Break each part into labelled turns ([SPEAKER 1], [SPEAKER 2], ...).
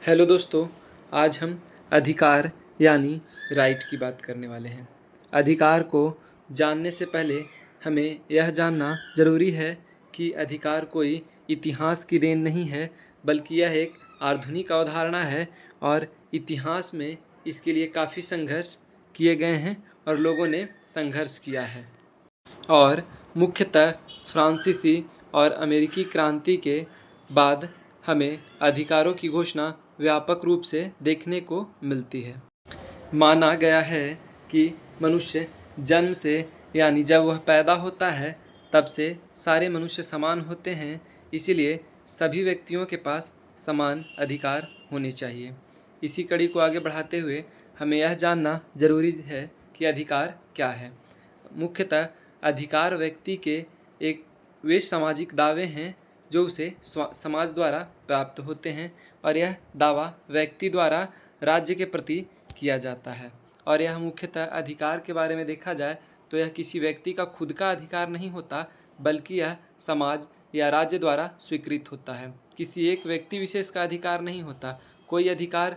[SPEAKER 1] Hello दोस्तों, आज हम अधिकार यानी राइट की बात करने वाले हैं। अधिकार को जानने से पहले हमें यह जानना ज़रूरी है कि अधिकार कोई इतिहास की देन नहीं है, बल्कि यह एक आधुनिक अवधारणा है और इतिहास में इसके लिए काफ़ी संघर्ष किए गए हैं और लोगों ने संघर्ष किया है। और मुख्यतः फ्रांसीसी और अमेरिकी क्रांति के बाद हमें अधिकारों की घोषणा व्यापक रूप से देखने को मिलती है। माना गया है कि मनुष्य जन्म से यानी जब वह पैदा होता है तब से सारे मनुष्य समान होते हैं, इसीलिए सभी व्यक्तियों के पास समान अधिकार होने चाहिए। इसी कड़ी को आगे बढ़ाते हुए हमें यह जानना जरूरी है कि अधिकार क्या है। मुख्यतः अधिकार व्यक्ति के एक वे सामाजिक दावे हैं जो उसे समाज द्वारा प्राप्त होते हैं और यह दावा व्यक्ति द्वारा राज्य के प्रति किया जाता है। और यह मुख्यतः अधिकार के बारे में देखा जाए तो यह किसी व्यक्ति का खुद का अधिकार नहीं होता, बल्कि यह समाज या राज्य द्वारा स्वीकृत होता है। किसी एक व्यक्ति विशेष का अधिकार नहीं होता। कोई अधिकार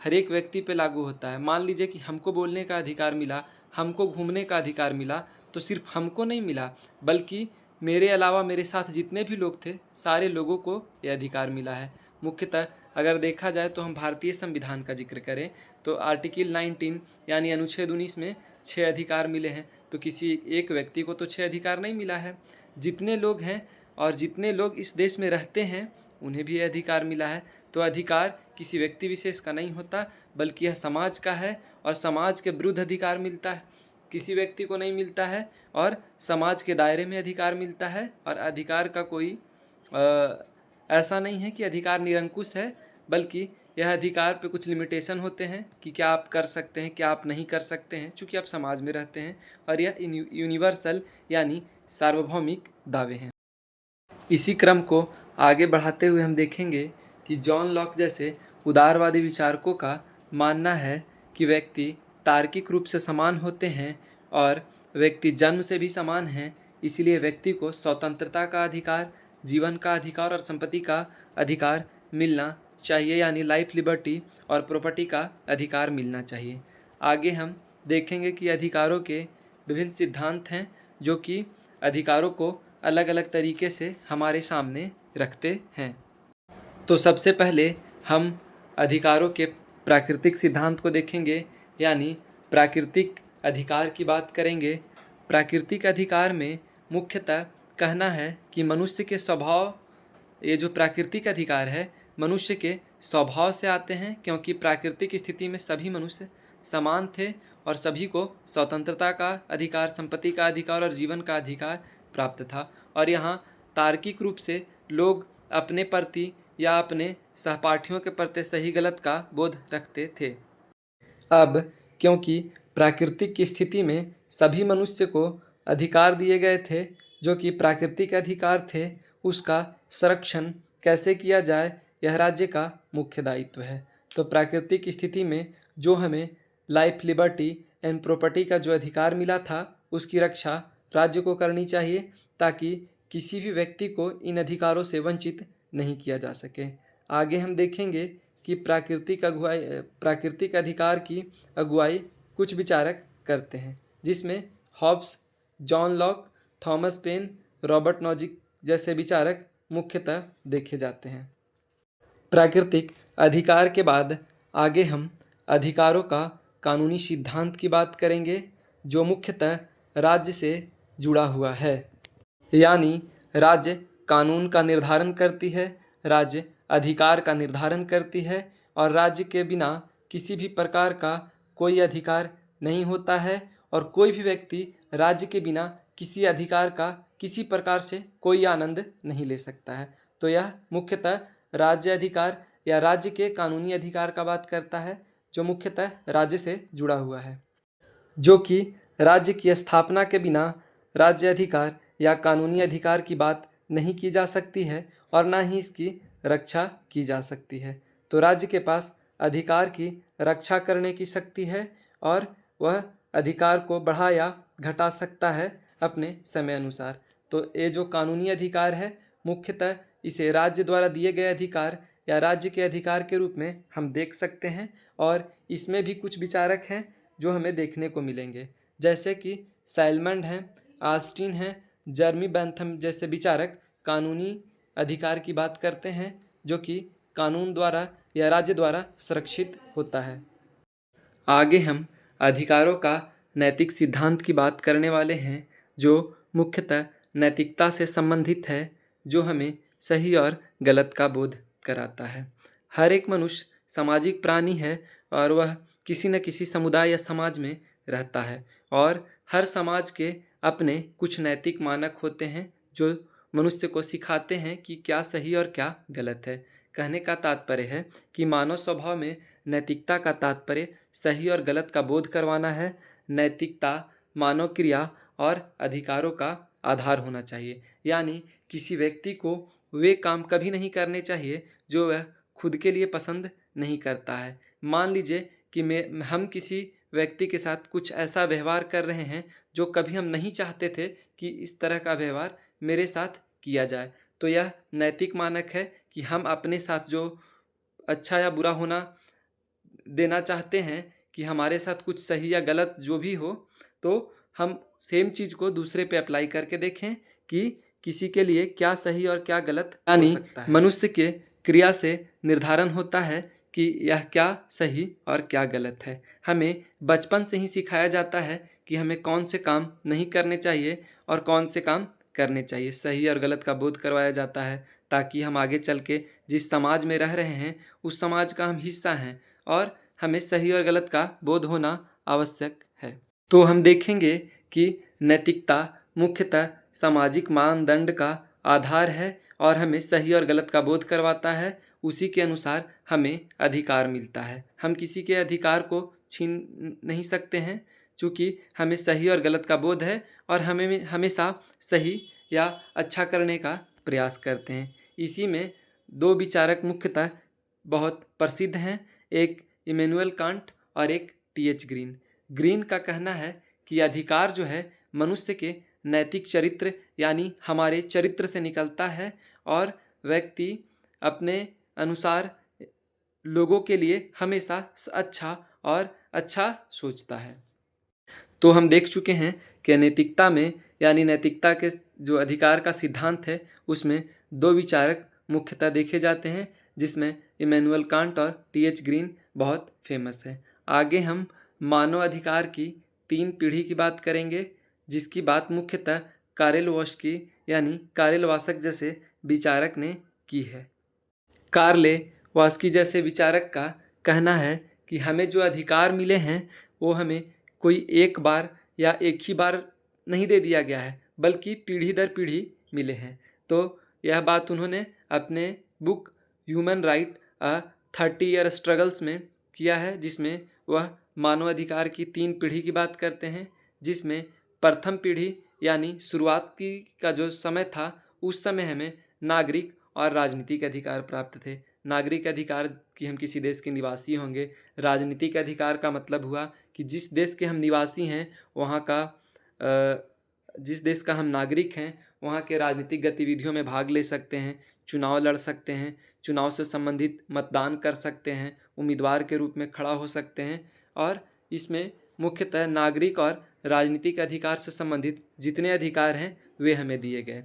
[SPEAKER 1] हर एक व्यक्ति पे लागू होता है। मान लीजिए कि हमको बोलने का अधिकार मिला, हमको घूमने का अधिकार मिला, तो सिर्फ हमको नहीं मिला, बल्कि मेरे अलावा मेरे साथ जितने भी लोग थे सारे लोगों को यह अधिकार मिला है। मुख्यतः अगर देखा जाए तो हम भारतीय संविधान का जिक्र करें तो आर्टिकल 19 यानी अनुच्छेद 19 में 6 अधिकार मिले हैं, तो किसी एक व्यक्ति को तो 6 अधिकार नहीं मिला है। जितने लोग हैं और जितने लोग इस देश में रहते हैं उन्हें भी यह अधिकार मिला है। तो अधिकार किसी व्यक्ति विशेष का नहीं होता, बल्कि यह समाज का है और समाज के विरुद्ध अधिकार मिलता है, किसी व्यक्ति को नहीं मिलता है और समाज के दायरे में अधिकार मिलता है। और अधिकार का कोई ऐसा नहीं है कि अधिकार निरंकुश है, बल्कि यह अधिकार पे कुछ लिमिटेशन होते हैं कि क्या आप कर सकते हैं, क्या आप नहीं कर सकते हैं, चूँकि आप समाज में रहते हैं। और यह यूनिवर्सल यानी सार्वभौमिक दावे हैं। इसी क्रम को आगे बढ़ाते हुए हम देखेंगे कि जॉन लॉक जैसे उदारवादी विचारकों का मानना है कि व्यक्ति तार्किक रूप से समान होते हैं और व्यक्ति जन्म से भी समान हैं, इसलिए व्यक्ति को स्वतंत्रता का अधिकार, जीवन का अधिकार और संपत्ति का अधिकार मिलना चाहिए, यानी लाइफ लिबर्टी और प्रॉपर्टी का अधिकार मिलना चाहिए। आगे हम देखेंगे कि अधिकारों के विभिन्न सिद्धांत हैं जो कि अधिकारों को अलग अलग तरीके से हमारे सामने रखते हैं। तो सबसे पहले हम अधिकारों के प्राकृतिक सिद्धांत को देखेंगे, यानी प्राकृतिक अधिकार की बात करेंगे। प्राकृतिक अधिकार में मुख्यतः कहना है कि मनुष्य के स्वभाव, ये जो प्राकृतिक अधिकार है मनुष्य के स्वभाव से आते हैं, क्योंकि प्राकृतिक स्थिति में सभी मनुष्य समान थे और सभी को स्वतंत्रता का अधिकार, संपत्ति का अधिकार और जीवन का अधिकार प्राप्त था। और यहाँ तार्किक रूप से लोग अपने प्रति या अपने सहपाठियों के प्रति सही गलत का बोध रखते थे। अब क्योंकि प्राकृतिक की स्थिति में सभी मनुष्य को अधिकार दिए गए थे जो कि प्राकृतिक अधिकार थे, उसका संरक्षण कैसे किया जाए यह राज्य का मुख्य दायित्व है। तो प्राकृतिक स्थिति में जो हमें लाइफ, लिबर्टी एंड प्रॉपर्टी का जो अधिकार मिला था उसकी रक्षा राज्य को करनी चाहिए, ताकि किसी भी व्यक्ति को इन अधिकारों से वंचित नहीं किया जा सके। आगे हम देखेंगे कि प्राकृतिक अधिकार की अगुवाई कुछ विचारक करते हैं, जिसमें Hobbes, John Locke, Thomas Paine, Robert Nozick जैसे विचारक मुख्यतः देखे जाते हैं। प्राकृतिक अधिकार के बाद आगे हम अधिकारों का कानूनी सिद्धांत की बात करेंगे, जो मुख्यतः राज्य से जुड़ा हुआ है, यानी राज्य कानून का निर्धारण करती है, राज्य अधिकार का निर्धारण करती है और राज्य के बिना किसी भी प्रकार का कोई अधिकार नहीं होता है और कोई भी व्यक्ति राज्य के बिना किसी अधिकार का किसी प्रकार से कोई आनंद नहीं ले सकता है। तो यह मुख्यतः राज्य अधिकार या राज्य के कानूनी अधिकार का बात करता है, जो मुख्यतः राज्य से जुड़ा हुआ है, जो कि राज्य की स्थापना के बिना राज्य अधिकार या कानूनी अधिकार की बात नहीं की जा सकती है और ना ही इसकी रक्षा की जा सकती है। तो राज्य के पास अधिकार की रक्षा करने की शक्ति है और वह अधिकार को बढ़ा या घटा सकता है अपने समय अनुसार। तो ये जो कानूनी अधिकार है मुख्यतः इसे राज्य द्वारा दिए गए अधिकार या राज्य के अधिकार के रूप में हम देख सकते हैं। और इसमें भी कुछ विचारक हैं जो हमें देखने को मिलेंगे, जैसे कि सैलमंड हैं, ऑस्टिन हैं, जर्मी बेंथम जैसे विचारक कानूनी अधिकार की बात करते हैं, जो कि कानून द्वारा या राज्य द्वारा संरक्षित होता है। आगे हम अधिकारों का नैतिक सिद्धांत की बात करने वाले हैं, जो मुख्यतः नैतिकता से संबंधित है, जो हमें सही और गलत का बोध कराता है। हर एक मनुष्य सामाजिक प्राणी है और वह किसी न किसी समुदाय या समाज में रहता है, और हर समाज के अपने कुछ नैतिक मानक होते हैं जो मनुष्य को सिखाते हैं कि क्या सही और क्या गलत है। कहने का तात्पर्य है कि मानव स्वभाव में नैतिकता का तात्पर्य सही और गलत का बोध करवाना है। नैतिकता मानव क्रिया और अधिकारों का आधार होना चाहिए, यानी किसी व्यक्ति को वे काम कभी नहीं करने चाहिए जो वह खुद के लिए पसंद नहीं करता है। मान लीजिए कि हम किसी व्यक्ति के साथ कुछ ऐसा व्यवहार कर रहे हैं जो कभी हम नहीं चाहते थे कि इस तरह का व्यवहार मेरे साथ किया जाए, तो यह नैतिक मानक है कि हम अपने साथ जो अच्छा या बुरा होना देना चाहते हैं, कि हमारे साथ कुछ सही या गलत जो भी हो, तो हम सेम चीज़ को दूसरे पे अप्लाई करके देखें कि किसी के लिए क्या सही और क्या गलत हो सकता है। मनुष्य के क्रिया से निर्धारण होता है कि यह क्या सही और क्या गलत है। हमें बचपन से ही सिखाया जाता है कि हमें कौन से काम नहीं करने चाहिए और कौन से काम करने चाहिए। सही और गलत का बोध करवाया जाता है ताकि हम आगे चल के जिस समाज में रह रहे हैं उस समाज का हम हिस्सा हैं, और हमें सही और गलत का बोध होना आवश्यक है। तो हम देखेंगे कि नैतिकता मुख्यतः सामाजिक मानदंड का आधार है और हमें सही और गलत का बोध करवाता है। उसी के अनुसार हमें अधिकार मिलता है। हम किसी के अधिकार को छीन नहीं सकते हैं, चूँकि हमें सही और गलत का बोध है और हमें हमेशा सही या अच्छा करने का प्रयास करते हैं। इसी में दो विचारक मुख्यतः बहुत प्रसिद्ध हैं, एक इमैनुअल कांट और एक टी.एच. ग्रीन। ग्रीन का कहना है कि अधिकार जो है मनुष्य के नैतिक चरित्र यानी हमारे चरित्र से निकलता है, और व्यक्ति अपने अनुसार लोगों के लिए हमेशा अच्छा और अच्छा सोचता है। तो हम देख चुके हैं कि नैतिकता में यानी नैतिकता के जो अधिकार का सिद्धांत है उसमें दो विचारक मुख्यतः देखे जाते हैं, जिसमें इमैनुअल कांट और टी.एच. ग्रीन बहुत फेमस है। आगे हम मानव अधिकार की 3 पीढ़ी की बात करेंगे, जिसकी बात मुख्यतः कारेलवॉस्की यानी कारेल वासक जैसे विचारक ने की है। कार्ले वास्की जैसे विचारक का कहना है कि हमें जो अधिकार मिले हैं वो हमें कोई एक बार या एक ही बार नहीं दे दिया गया है, बल्कि पीढ़ी दर पीढ़ी मिले हैं। तो यह बात उन्होंने अपने बुक ह्यूमन राइट अ 30-year स्ट्रगल्स में किया है, जिसमें वह मानवाधिकार की 3 पीढ़ी की बात करते हैं, जिसमें प्रथम पीढ़ी यानी शुरुआत की का जो समय था उस समय हमें नागरिक और राजनीतिक अधिकार प्राप्त थे। नागरिक अधिकार कि हम किसी देश के निवासी होंगे। राजनीतिक अधिकार का मतलब हुआ कि जिस देश के हम निवासी हैं वहाँ का जिस देश का हम नागरिक हैं वहाँ के राजनीतिक गतिविधियों में भाग ले सकते हैं, चुनाव लड़ सकते हैं, चुनाव से संबंधित मतदान कर सकते हैं, उम्मीदवार के रूप में खड़ा हो सकते हैं। और इसमें मुख्यतः नागरिक और राजनीतिक अधिकार से संबंधित जितने अधिकार हैं वे हमें दिए गए।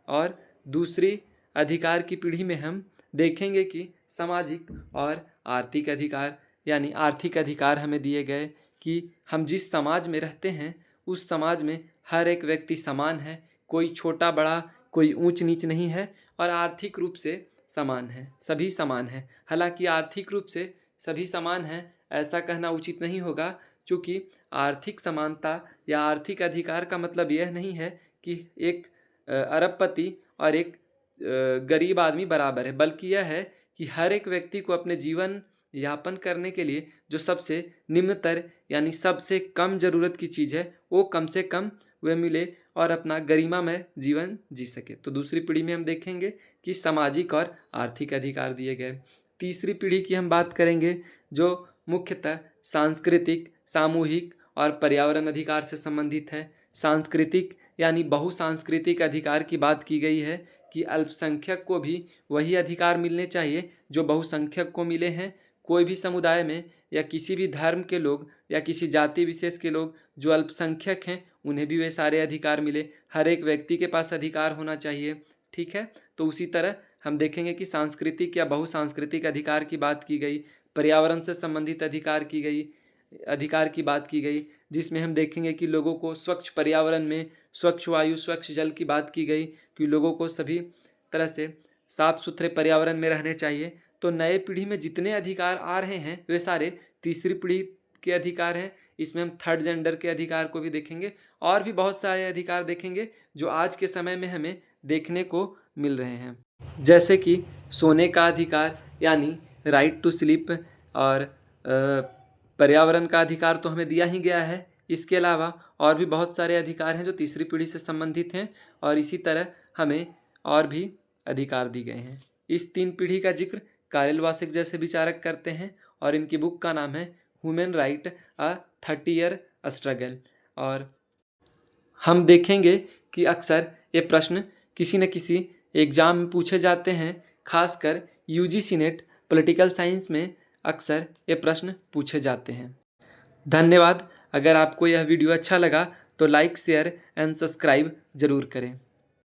[SPEAKER 1] और दूसरी अधिकार की पीढ़ी में हम देखेंगे कि सामाजिक और आर्थिक अधिकार यानी आर्थिक अधिकार हमें दिए गए कि हम जिस समाज में रहते हैं उस समाज में हर एक व्यक्ति समान है, कोई छोटा बड़ा कोई ऊंच नीच नहीं है, और आर्थिक रूप से समान है, सभी समान हैं। हालांकि आर्थिक रूप से सभी समान हैं ऐसा कहना उचित नहीं होगा, क्योंकि आर्थिक समानता या आर्थिक अधिकार का मतलब यह नहीं है कि एक अरबपति और एक गरीब आदमी बराबर है, बल्कि यह है कि हर एक व्यक्ति को अपने जीवन यापन करने के लिए जो सबसे निम्नतर यानी सबसे कम ज़रूरत की चीज़ है वो कम से कम वह मिले और अपना गरिमामय जीवन जी सके। तो दूसरी पीढ़ी में हम देखेंगे कि सामाजिक और आर्थिक अधिकार दिए गए। तीसरी पीढ़ी की हम बात करेंगे जो मुख्यतः सांस्कृतिक, सामूहिक और पर्यावरण अधिकार से संबंधित है। सांस्कृतिक यानी बहुसांस्कृतिक अधिकार की बात की गई है कि अल्पसंख्यक को भी वही अधिकार मिलने चाहिए जो बहुसंख्यक को मिले हैं। कोई भी समुदाय में या किसी भी धर्म के लोग या किसी जाति विशेष के लोग जो अल्पसंख्यक हैं उन्हें भी वे सारे अधिकार मिले। हर एक व्यक्ति के पास अधिकार होना चाहिए। ठीक है, तो उसी तरह हम देखेंगे कि सांस्कृतिक या बहुसांस्कृतिक अधिकार की बात की गई, पर्यावरण से संबंधित अधिकार की बात की गई, जिसमें हम देखेंगे कि लोगों को स्वच्छ पर्यावरण में स्वच्छ वायु स्वच्छ जल की बात की गई कि लोगों को सभी तरह से साफ सुथरे पर्यावरण में रहने चाहिए। तो नए पीढ़ी में जितने अधिकार आ रहे हैं वे सारे तीसरी पीढ़ी के अधिकार हैं। इसमें हम थर्ड जेंडर के अधिकार को भी देखेंगे और भी बहुत सारे अधिकार देखेंगे जो आज के समय में हमें देखने को मिल रहे हैं, जैसे कि सोने का अधिकार यानी राइट टू स्लीप, और पर्यावरण का अधिकार तो हमें दिया ही गया है। इसके अलावा और भी बहुत सारे अधिकार हैं जो तीसरी पीढ़ी से संबंधित हैं और इसी तरह हमें और भी अधिकार दिए गए हैं। इस 3 पीढ़ी का जिक्र कारेल वासिक जैसे विचारक करते हैं और इनकी बुक का नाम है ह्यूमन राइट अ 30 ईयर स्ट्रगल। और हम देखेंगे कि अक्सर ये प्रश्न किसी न किसी एग्ज़ाम में पूछे जाते हैं, खासकर यूजीसी नेट पॉलिटिकल साइंस में अक्सर ये प्रश्न पूछे जाते हैं। धन्यवाद। अगर आपको यह वीडियो अच्छा लगा तो लाइक शेयर एंड सब्सक्राइब ज़रूर करें।